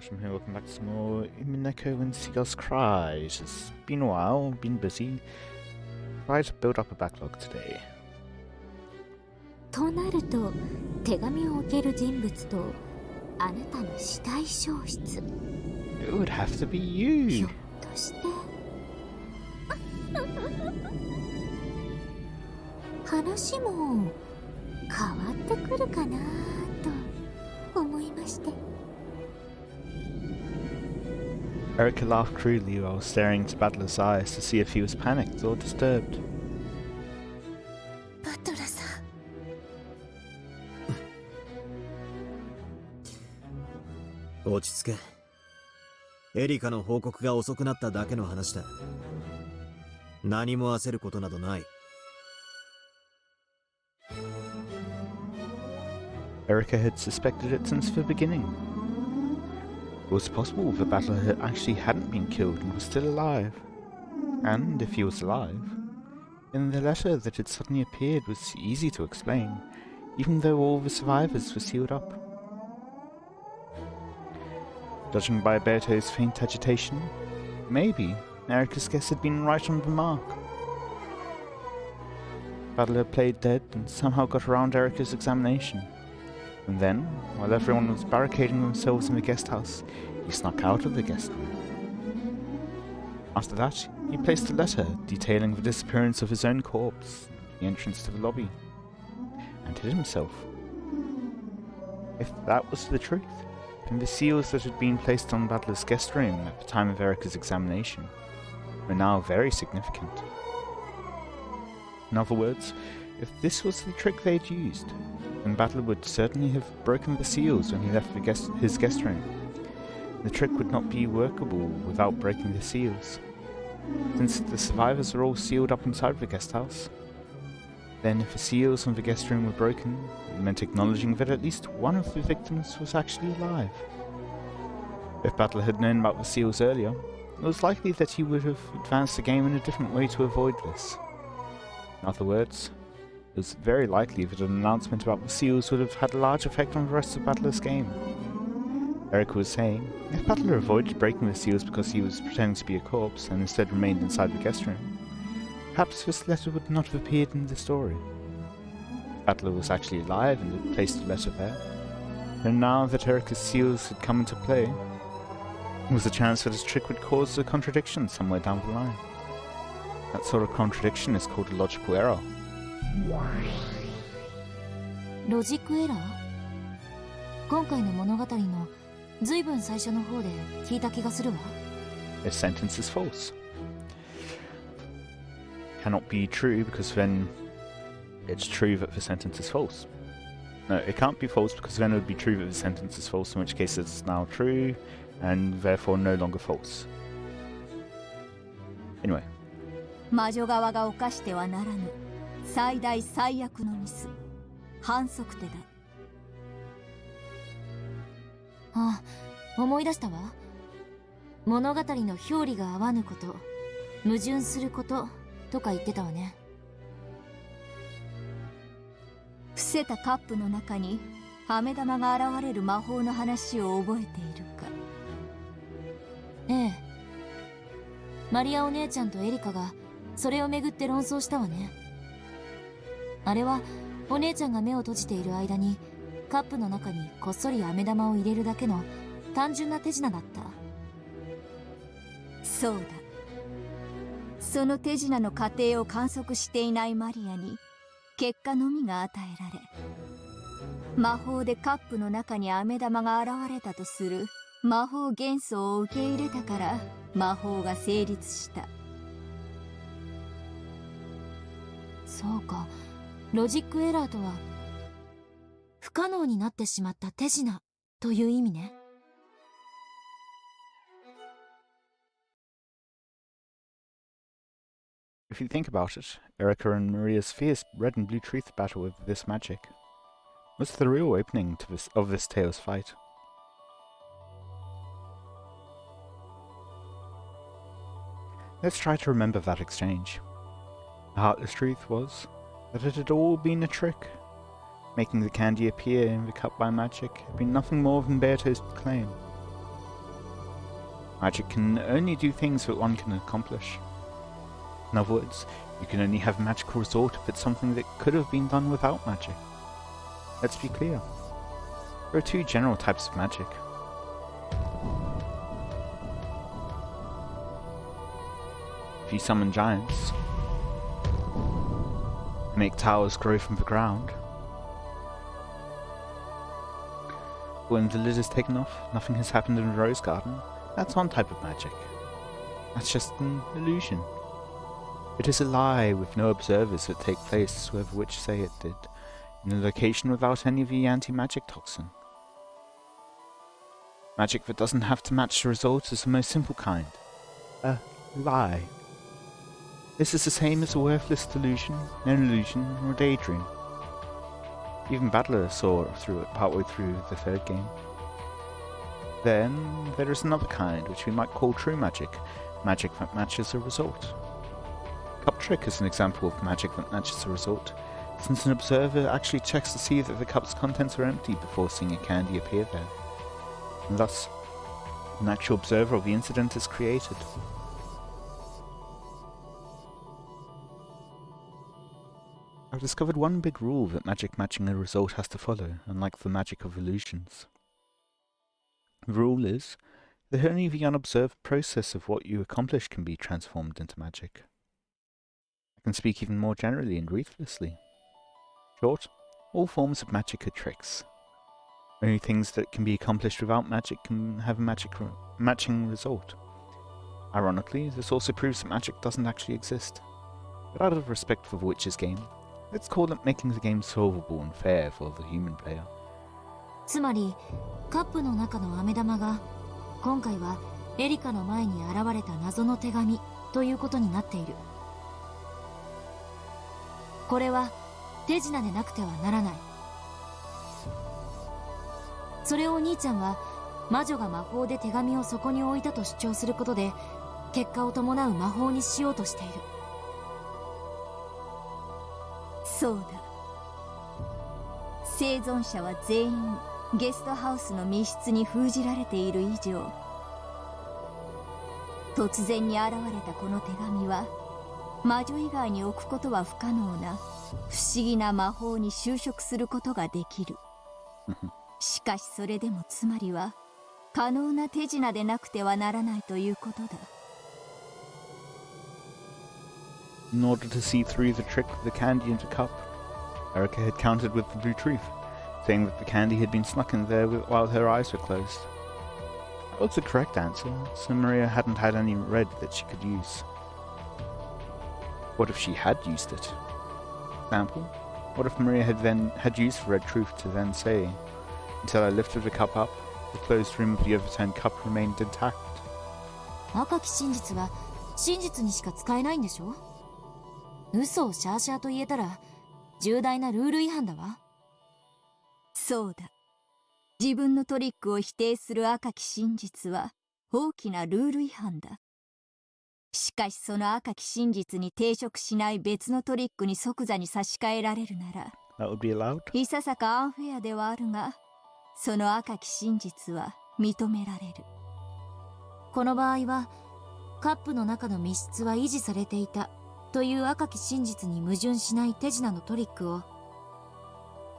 Watem here, welcome back to some more Umineko When They Cry. It's been a while, been busy. Tried to build up a backlog today. となると、手紙を受ける人物とあなたの死体消失。It would have to be you. ひょっとして話も変わってくるかなと思いまして。Erica laughed crudely while staring into Battler's eyes to see if he was panicked or disturbed. バトラさん。落ち着け。エリカの報告が遅くなっただけの話だ。何も焦ることなどない。Erica had suspected it since the beginning. It was possible the battler actually hadn't been killed and was still alive. And if he was alive, then the letter that had suddenly appeared was easy to explain, even though all the survivors were sealed up. Judging by Berto's faint agitation, maybe Erica's guess had been right on the mark. Battler played dead and somehow got around Erica's examination. And then, while everyone was barricading themselves in the guest house, he snuck out of the guest room. After that, he placed a letter detailing the disappearance of his own corpse at the entrance to the lobby, and hid himself. If that was the truth, then the seals that had been placed on Battler's guest room at the time of Erica's examination were now very significant. In other words, if this was the trick they'd used, then Battler would certainly have broken the seals when he left his guest room. The trick would not be workable without breaking the seals. Since the survivors were all sealed up inside the guest house, then if the seals from the guest room were broken, it meant acknowledging that at least one of the victims was actually alive. If Battler had known about the seals earlier, it was likely that he would have advanced the game in a different way to avoid this. In other words, it was very likely that an announcement about the seals would have had a large effect on the rest of Battler's game. Erica was saying, if Battler avoided breaking the seals because he was pretending to be a corpse and instead remained inside the guest room, perhaps this letter would not have appeared in the story. If Battler was actually alive and had placed the letter there, then now that Erica's seals had come into play, there was a chance that his trick would cause a contradiction somewhere down the line. That sort of contradiction is called a logical error. ロジックエラー？今回の物語の随分最初の方で聞いた気がするわ。A sentence is false. Cannot be true because then it's true that the sentence is false. No, it can't be false because then it would be true that the sentence is false, in which case it's now true and therefore no longer false. Anyway. 魔女側が犯してはならぬ最大最悪のミス、反則手だ。あ、思い出したわ。物語の表裏が合わぬこと、矛盾することとか言ってたわね。伏せたカップの中に飴玉が現れる魔法の話を覚えているか？ええ。マリアお姉ちゃんとエリカがそれをめぐって論争したわね。あれはお姉ちゃんが目を閉じている間にカップの中にこっそり飴玉を入れるだけの単純な手品だった。そうだ。その手品の過程を観測していないマリアに結果のみが与えられ、魔法でカップの中に飴玉が現れたとする魔法幻想を受け入れたから魔法が成立した。そうか、ロジックエラーとは不可能になってしまった手品という意味ね。If you think about it, Erica and Maria's fierce red and blue truth battle with this magic was the real opening to of this tale's fight. Let's try to remember that exchange. The heartless truth was that it had all been a trick. Making the candy appear in the cup by magic had been nothing more than Berto's claim. Magic can only do things that one can accomplish. In other words, you can only have a magical result if it's something that could have been done without magic. Let's be clear. There are two general types of magic. If you summon giants, make towers grow from the ground, when the lid is taken off, nothing has happened in the rose garden, that's one type of magic. That's just an illusion. It is a lie with no observers that take place where the witch say it did, in a location without any of the anti-magic toxin. Magic that doesn't have to match the result is the most simple kind. A lie. This is the same as a worthless delusion, an illusion, or a daydream. Even Battler saw through it partway through the third game. Then there is another kind, which we might call true magic, magic that matches a result. Cup trick is an example of magic that matches a result, since an observer actually checks to see that the cup's contents are empty before seeing a candy appear there. And thus, an actual observer of the incident is created. I've discovered one big rule that magic matching a result has to follow, unlike the magic of illusions. The rule is that only the unobserved process of what you accomplish can be transformed into magic. I can speak even more generally and ruthlessly. Short, all forms of magic are tricks. Only things that can be accomplished without magic can have a matching result. Ironically, this also proves that magic doesn't actually exist. But out of respect for the Witcher's game, let's call it making the game solvable and fair for the human player. つまりカップの中の飴玉が今回はエリカの前に現れた謎の手紙ということになっている。これは手品でなくてはならない。それをお兄ちゃんは魔女が魔法で手紙をそこに置いたと主張することで結果を伴う魔法にしようとしている。そうだ。生存者は全員ゲストハウスの密室に封じられている以上、突然に現れたこの手紙は魔女以外に置くことは不可能な不思議な魔法に修飾することができる。しかしそれでもつまりは可能な手品でなくてはならないということだ。In order to see through the trick with the candy into cup, Erica had countered with the blue truth, saying that the candy had been snuck in there while her eyes were closed. That was the correct answer, so Maria hadn't had any red that she could use. What if she had used it? Example, what if Maria had used the red truth to then say, until I lifted the cup up, the closed rim of the overturned cup remained intact. 赤き真実は真実にしか使えないんでしょ？嘘をシャーシャーと言えたら重大なルール違反だわ。そうだ。自分のトリックを否定する赤き真実は大きなルール違反だ。しかしその赤き真実に抵触しない別のトリックに即座に差し替えられるなら、That would be allowed? いささかアンフェアではあるが、その赤き真実は認められる。この場合はカップの中の密室は維持されていたという赤き真実に矛盾しない手品のトリックを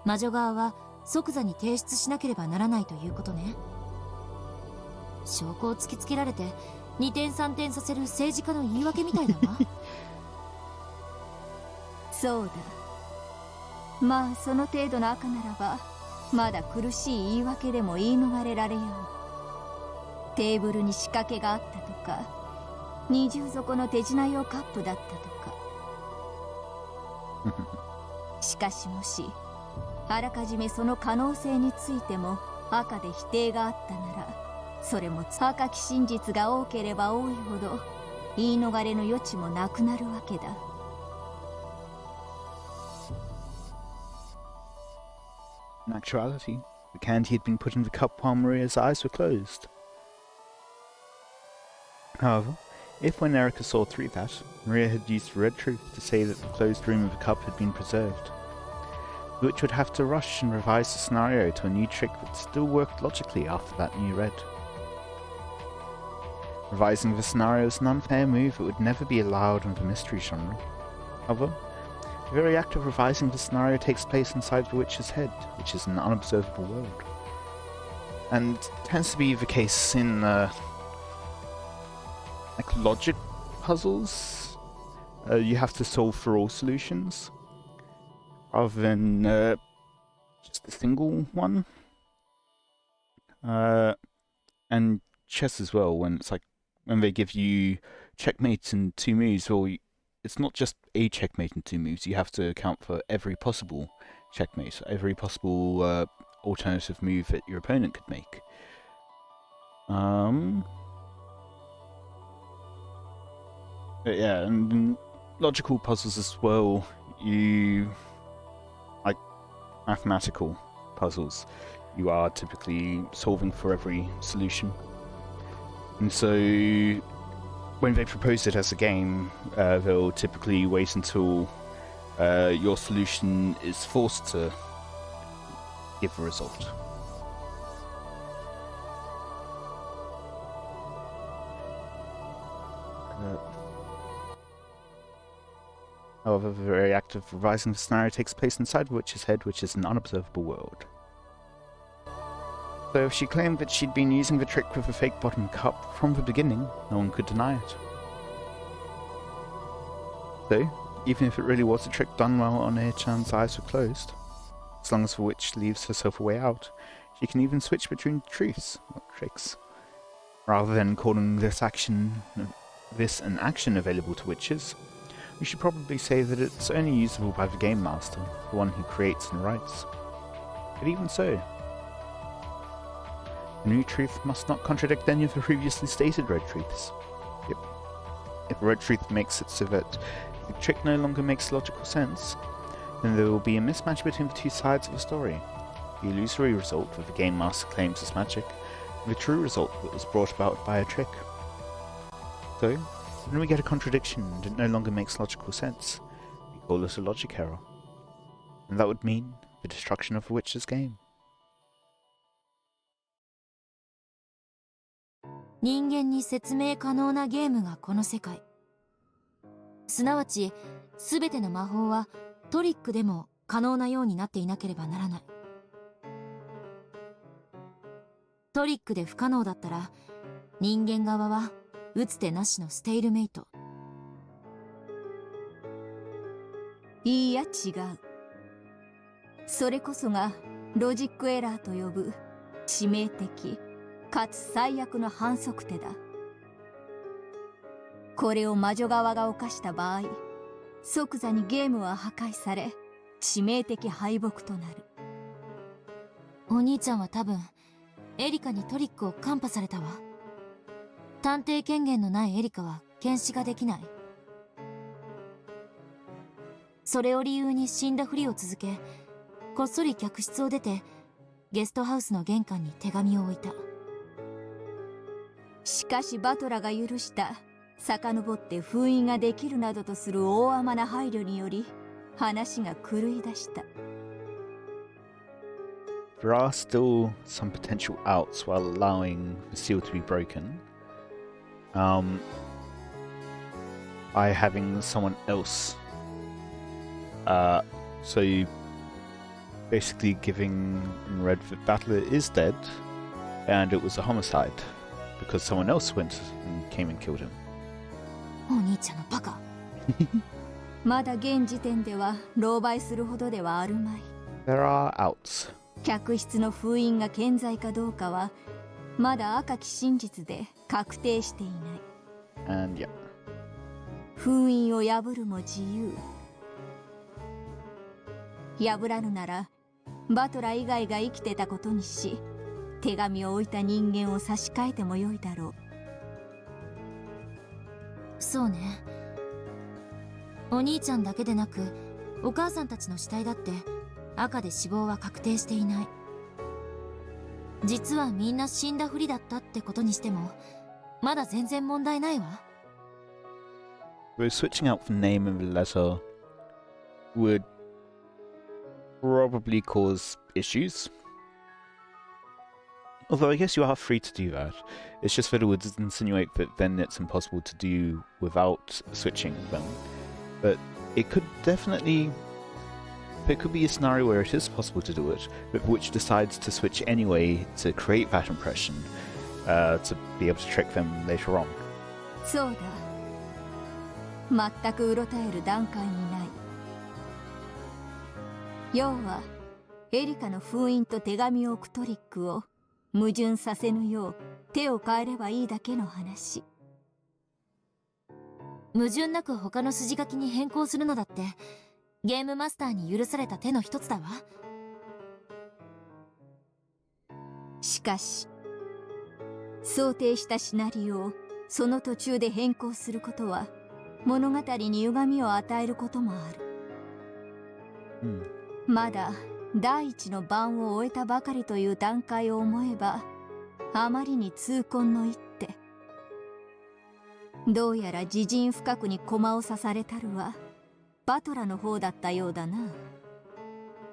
魔女側は即座に提出しなければならないということね。証拠を突きつけられて二転三転させる政治家の言い訳みたいだわ。そうだ。まあその程度の赤ならばまだ苦しい言い訳でも言い逃れられよう。テーブルに仕掛けがあったとか、二重底の手品用カップだったとか。しかしもしあらかじめその可能性についても赤で否定があったなら、それも赤き真実が多ければ多いほど言い逃れの余地もなくなるわけだ。In actuality, the candy had been put in the cup while Maria's eyes were closed. However, if when Erica saw through that, Maria had used the red truth to say that the closed room of the cup had been preserved, the witch would have to rush and revise the scenario to a new trick that still worked logically after that new red. Revising the scenario is an unfair move that would never be allowed in the mystery genre. However, the very act of revising the scenario takes place inside the witch's head, which is an unobservable world. And tends to be the case in like logic puzzles. You have to solve for all solutions rather than just a single one. And chess as well, when it's like when they give you checkmate in 2 moves, well, it's not just a checkmate in 2 moves. You have to account for every possible checkmate, every possible alternative move that your opponent could make. But yeah, and in logical puzzles as well, you like mathematical puzzles. You are typically solving for every solution. And so when they propose it as a game, they'll typically wait until your solution is forced to give a result. However, the very act of revising the scenario takes place inside the witch's head, which is an unobservable world. So if she claimed that she'd been using the trick with a fake bottom cup from the beginning, no one could deny it. So, even if it really was a trick done while One-chan's eyes were closed, as long as the witch leaves herself a way out, she can even switch between truths, or tricks. Rather than calling this an action available to witches, we should probably say that it's only usable by the game master, the one who creates and writes. But even so, the new truth must not contradict any of the previously stated red truths. Yep. If a red truth makes it so that the trick no longer makes logical sense, then there will be a mismatch between the 2 sides of the story. The illusory result that the game master claims is magic, and the true result that was brought about by a trick. So, when we get a contradiction and it no longer makes logical sense, we call it a logic error. And that would mean the destruction of the witch's game. 人間に説明可能なゲームがこの世界。すなわち、すべての魔法はトリックでも可能なようになっていなければならない。トリックで不可能だったら、人間側は打つ手なしのステイルメイト。いいや違う。それこそがロジックエラーと呼ぶ致命的かつ最悪の反則手だ。これを魔女側が犯した場合、即座にゲームは破壊され致命的敗北となる。お兄ちゃんは多分エリカにトリックをカンパされたわ。探偵権限のないエリカは検視ができない。それを理由に死んだふりを続け、こっそり客室を出てゲストハウスの玄関に手紙を置いた。しかしバトラが許した遡って封印ができるなどとする大甘な配慮により話が狂い出した。There are still some potential outs while allowing the seal to be broken. By having someone else. So basically giving in red that Battler is dead, and it was a homicide because someone else went and came and killed him. お兄ちゃんのバカ。まだ現時点では狼狽するほどではあるまい。There are outs. 客室の封印が健在かどうかはまだ赤き真実で確定していない。And yeah. 封印を破るも自由。破らぬならバトラ以外が生きてたことにし、手紙を置いた人間を差し替えてもよいだろう。そうね。お兄ちゃんだけでなくお母さんたちの死体だって赤で死亡は確定していない。実はみんな死んだふりだったってことにしてもまだ全然問題ないわ。We're switching out the name and the letter would probably cause issues. Although I guess you are free to do that. It's just that it would insinuate that then it's impossible to do without switching them. But it could definitely... There could be a scenario where it is possible to do it, but which decides to switch anyway to create that impression, to be able to trick them later on. そうだ。全くうろたえる段階にない。要はエリカの封印と手紙を置くトリックを矛盾させぬよう手を変えればいいだけの話。矛盾なく他の筋書きに変更するのだってゲームマスターに許された手の一つだわ。しかし想定したシナリオをその途中で変更することは物語に歪みを与えることもある。まだ第一の番を終えたばかりという段階を思えばあまりに痛恨の一手。どうやら自陣深くに駒を刺されたるはバトラの方だったようだな。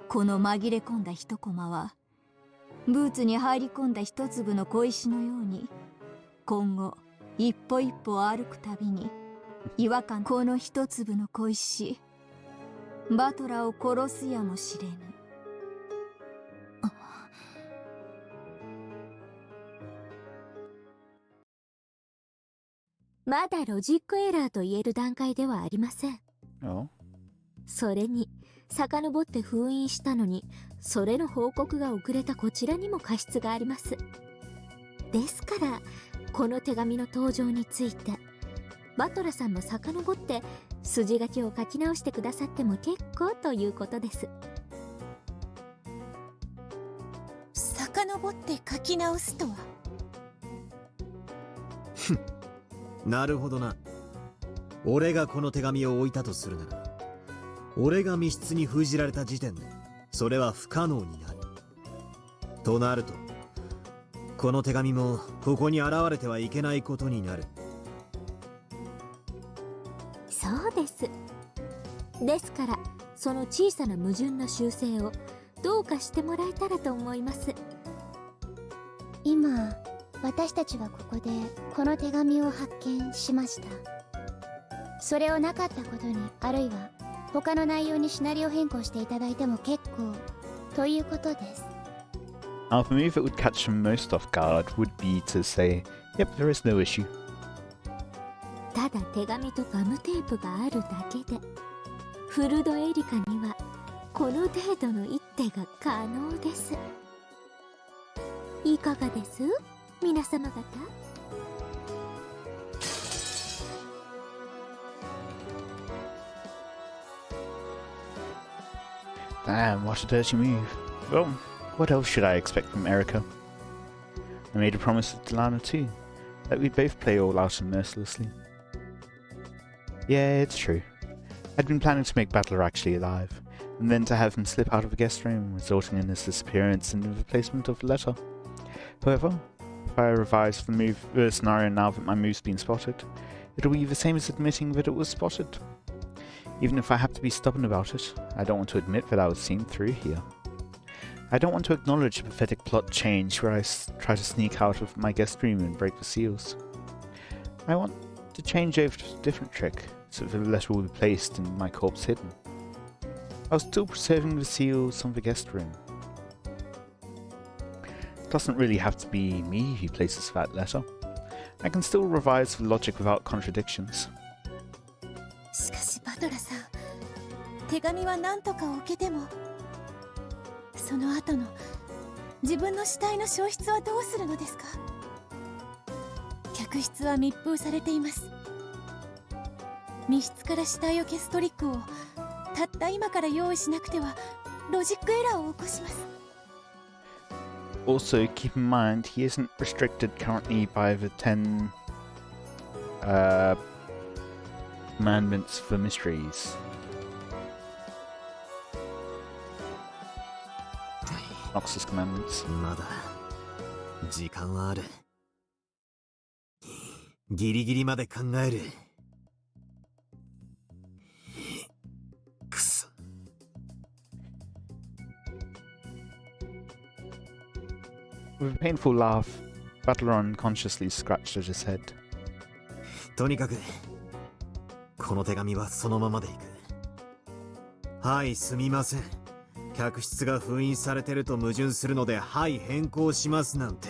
この紛れ込んだ一コマはブーツに入り込んだ一粒の小石のように今後一歩一歩歩くたびに違和感。この一粒の小石バトラを殺すやもしれぬ。まだロジックエラーと言える段階ではありません。それに遡って封印したのにそれの報告が遅れたこちらにも過失があります。ですからこの手紙の登場についてバトラさんも遡って筋書きを書き直してくださっても結構ということです。遡って書き直すとは。なるほどな。俺がこの手紙を置いたとするなら俺が密室に封じられた時点でそれは不可能になるとなるとこの手紙もここに現れてはいけないことになる。そうです。ですからその小さな矛盾の修正をどうかしてもらえたらと思います。今私たちはここでこの手紙を発見しました。それをなかったことにあるいは他の内容にシナリオ変更していただいても結構ということです。Now, the move that would catch them most off guard would be to say, yep, there is no issue. ただ手紙とガムテープがあるだけでフルドエリカにはこの程度の一手が可能です。いかがです皆様方。Damn, what a dirty move. Well, what else should I expect from Erica? I made a promise with Delana too, that we'd both play all out and mercilessly. Yeah, it's true. I'd been planning to make Battler actually alive, and then to have him slip out of a guest room, resulting in his disappearance and the replacement of the letter. However, if I revise the scenario now that my move's been spotted, it'll be the same as admitting that it was spotted. Even if I have to be stubborn about it, I don't want to admit that I was seen through here. I don't want to acknowledge a pathetic plot change where I try to sneak out of my guest room and break the seals. I want to change over to a different trick, so that the letter will be placed and my corpse hidden, while still preserving the seals from the guest room. It doesn't really have to be me who places that letter. I can still revise the logic without contradictions. しかしバトラさん、手紙は何とか置けてもその後の自分の死体の消失はどうするのですか。客室は密封されています。密室から死体を消すトリックをたった今から用意しなくてはロジックエラーを起こします。Also, keep in mind, he isn't restricted currently by the 10 commandments for mysteries. Noxus commandments. まだ時間はある。ギリギリまで考える。くそ。With a painful laugh, Battler unconsciously scratched at his head. とにかくこの手紙はそのままでいく。はい、すみません。客室が封印されてると矛盾するので、はい、変更しますなんて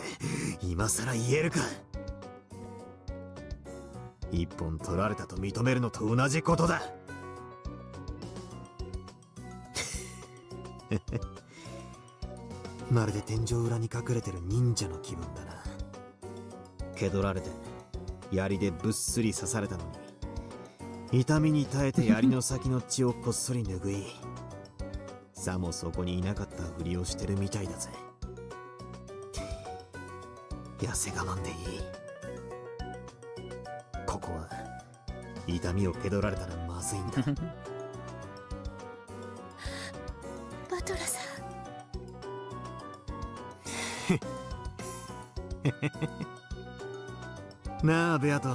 今さら言えるか。一本取られたと認めるのと同じことだ。まるで天井裏に隠れてる忍者の気分だな。蹴取られて槍でぶっすり刺されたのに、痛みに耐えて槍の先の血をこっそり拭い、さもそこにいなかったふりをしてるみたいだぜ。痩せ我慢でいい。ここは痛みを蹴取られたらまずいんだ。バトラさん。なあベアト、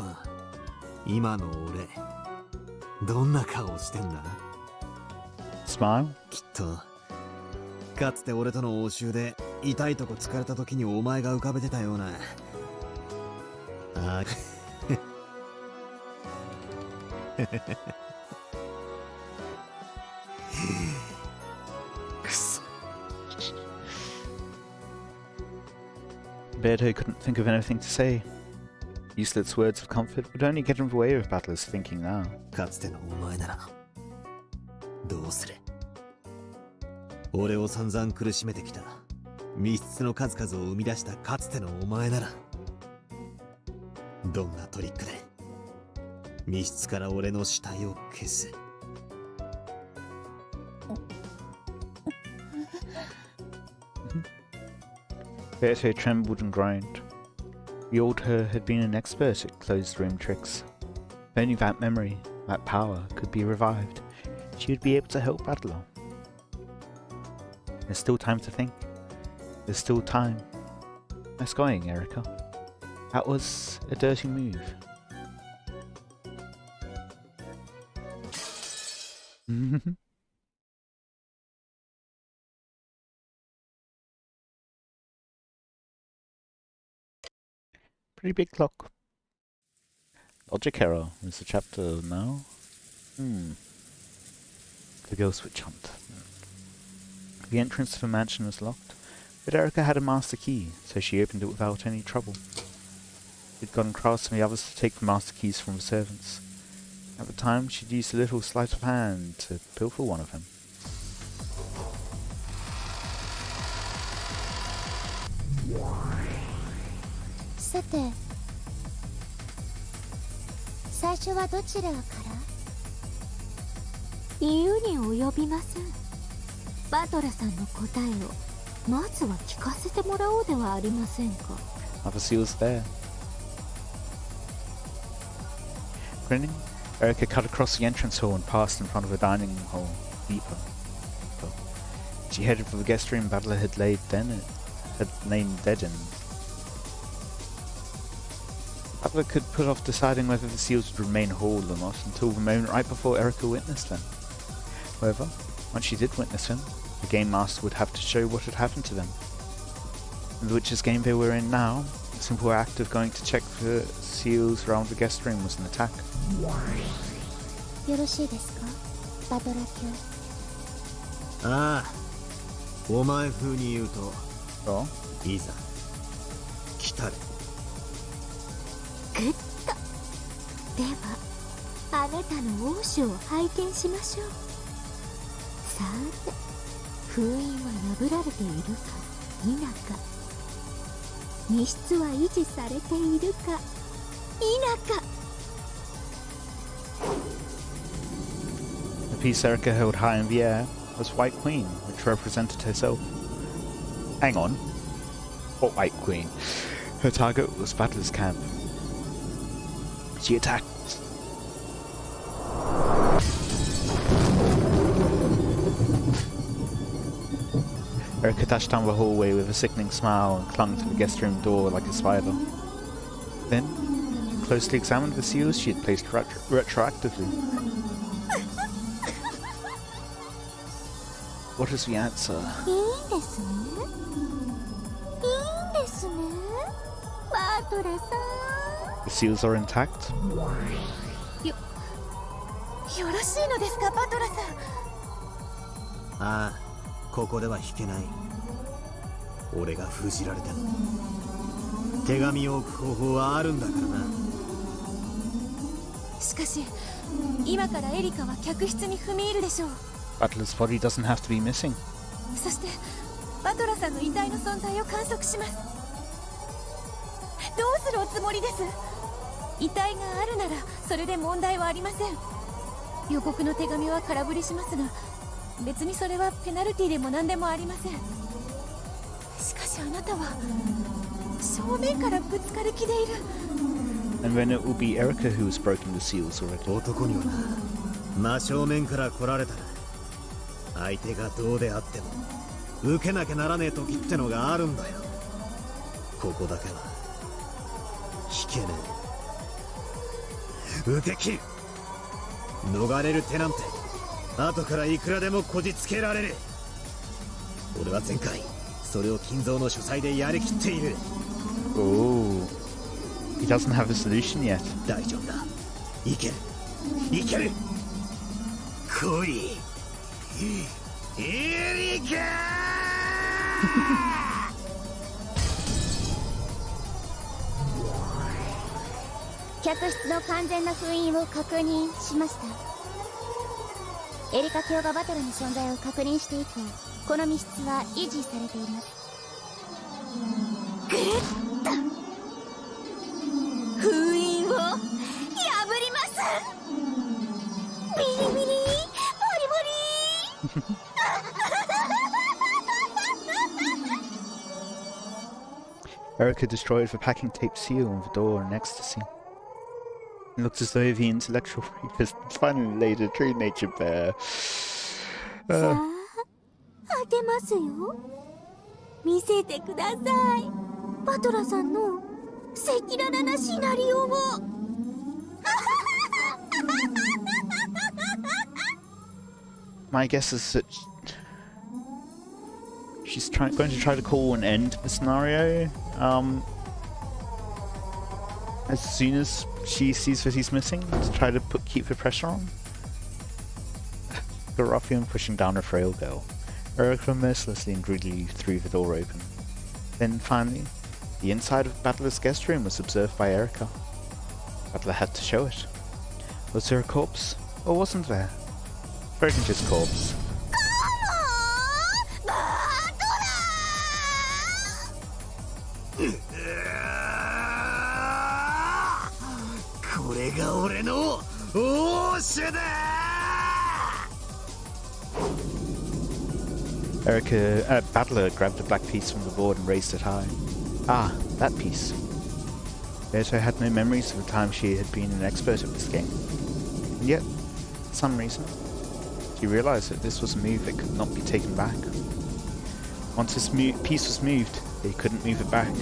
今の俺どんな顔してんだ？ Smile? きっとかつて俺との応酬で痛いとこ疲れた時にお前が浮かべてたようなあくそ。 Beardo couldn't think of anything to say. Useless words of comfort would only get in the way of Battler's thinking now. かつてのお前ならどうする？俺を散々苦しめてきた密室の数々を生み出したかつてのお前ならどんなトリックで密室から俺の死体を消す？Beardo trembled and groaned. The old her had been an expert at closed room tricks. If only that memory, that power, could be revived, she would be able to help Battler. There's still time to think. There's still time. Nice going, Erica. That was a dirty move. Pretty big clock. Logic error is the chapter now. The girl switch hunt. The entrance to the mansion was locked, but Erica had a master key, so she opened it without any trouble. She'd gone across to the others to take the master keys from the servants. At the time, she'd used a little sleight of hand to pilfer one of them. さて、最初はどちらから？言うに及びません。バトラさんの答えをまずは聞かせてもらおうではありませんか。Other seals there. Grinning, Erica cut across the entrance hall and passed in front of a dining hall deeper. She headed for the guest room Battler had lain dead in. Battler could put off deciding whether the seals would remain whole or not until the moment right before Erica witnessed them. However, once she did witness them, the game master would have to show what had happened to them. In the Witcher's game they were in now, the simple act of going to check the seals around the guest room was an attack. よろしいですか、バトラ卿。ああ、お前風に言うと、いざ来たれ。グッと。では、あなたの王子を拝見しましょう。さて、封印は破られているか否か、密室は維持されているか否か。The piece Erica held high in the air was White Queen, which represented herself. Hang on. What White Queen? Her target was Battler's camp. She attacked. Erica dashed down the hallway with a sickening smile and clung to the guest room door like a spider. Then, closely examined the seals she had placed retroactively. What is the answer? いいんですね。いいんですですね、バトラさん。 The seals are intact? よろしいのですか、バトラさん。ああ、ここでは引けない。俺が封じられても手紙を置く方法はあるんだからな。しかし今からエリカは客室に踏み入るでしょう。 Battler's body doesn't have to be missing. そしてバトラさんの遺体の存在を観測します。どうするおつもりです？遺体があるならそれで問題はありません。予告の手紙は空振りしますが、別にそれはペナルティでも何でもありません。しかしあなたは正面からぶつかる気でいる。 And then it will be Erica who has broken the seals already. 男にはな、真正面から来られたら相手がどうであっても受けなきゃならねえ時ってのがあるんだよ。ここだけは引けねえ。受け切る。逃れる手なんて後からいくらでもこじつけられる。俺は前回それを金蔵の書斎でやりきっている。 Oh. He doesn't have a solution yet. 大丈夫だ。いけるいける。来いエリカ客室の完全な封印を確認しました。エリカ卿がバトルの存在を確認して以降、この密室は維持されています。封印を破ります。ビリビリボリボリ。Erica destroyed the packing tape seal on the door in ecstasy. It looks as though the intellectual rapist finally laid a true nature bare. さあ、開けますよ。見せてください、バトラさんの赤裸々なシナリオを。My guess is that she's going to try to call an end to the scenario as soon as she sees that he's missing, to try to keep the pressure on. The ruffian pushing down a frail girl. Erica mercilessly and greedily threw the door open. Then finally, the inside of Battler's guest room was observed by Erica. Battler had to show it. Was there a corpse, or wasn't there? Broken's corpse. これが俺の王者だ。 Battler grabbed a black piece from the board and raised it high. Ah, that piece. Beto had no memories of the time she had been an expert at this game. And yet, for some reason, she realized that this was a move that could not be taken back. Once this piece was moved, they couldn't move it back.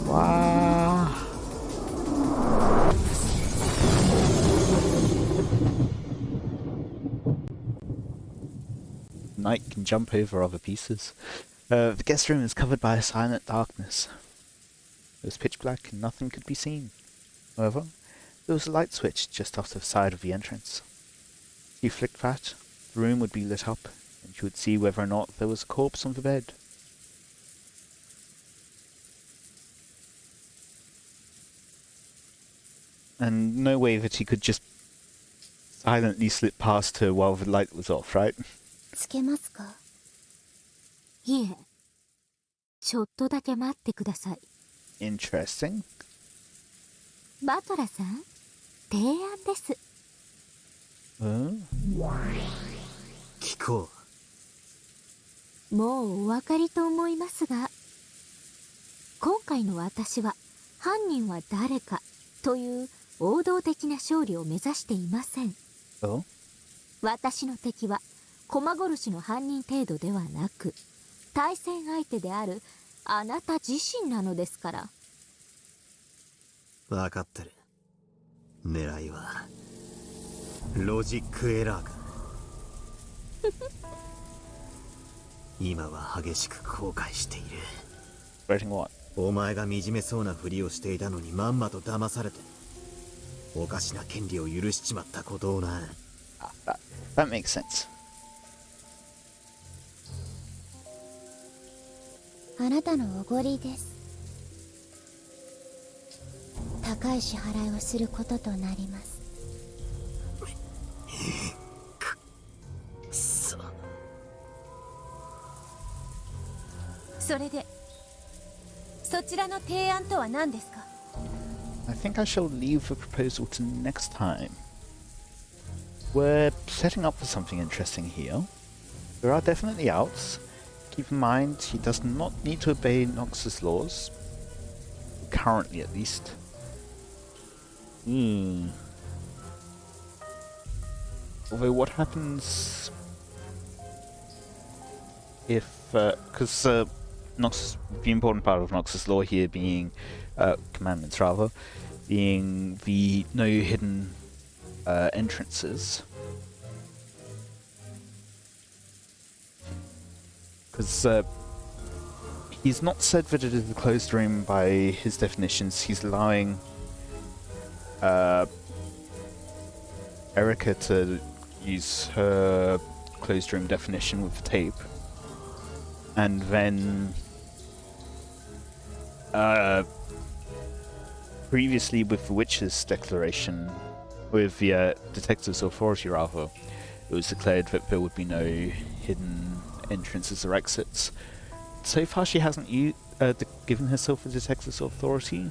Wow. Knight can jump over other pieces. The guest room is covered by a silent darkness. It was pitch black and nothing could be seen. However, there was a light switch just off to the side of the entrance. If you flicked that, the room would be lit up, and you would see whether or not there was a corpse on the bed. And no way that he could just silently slip past her while the light was off, right? つけますか？いえ、ちょっとだけ待ってください。Interesting. バトラさん、提案です。聞こもうお分かりと思いますが、今回の私は犯人は誰かという王道的な勝利を目指していません。Oh? 私の敵は駒殺しの犯人程度ではなく、対戦相手であるあなた自身なのですから。分かってる。狙いはロジックエラーか。今は激しく後悔している。Writing what? お前が惨めそうなふりをしていたのにまんまと騙されて、おかしな権利を許しちまったことをな。That makes sense. あなたのおごりです。高い支払いをすることとなります。くそ。それでそちらの提案とは何ですか？ I think I shall leave the proposal to next time. We're setting up for something interesting here. There are definitely outs. Keep in mind, he does not need to obey Nox's laws. Currently, at least. Although, what happens if... because Nox, the important part of Nox's law here being... commandments, rather, being the no hidden entrances. Because he's not said that it is a closed room by his definitions. He's allowing Erica to use her closed room definition with the tape. And then previously with the Witch's declaration, with the Detective's Authority rather, it was declared that there would be no hidden entrances or exits. So far she hasn't given herself a Detective's Authority.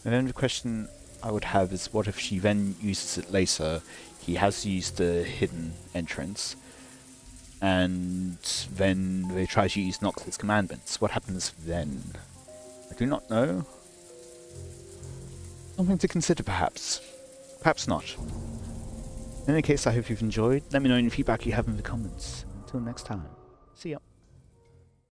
And then the question I would have is, what if she then uses it later? He has used the hidden entrance, and then they try to use Nox's commandments. What happens then? I do not know. Something to consider, perhaps. Perhaps not. In any case, I hope you've enjoyed. Let me know any feedback you have in the comments. Until next time, see ya.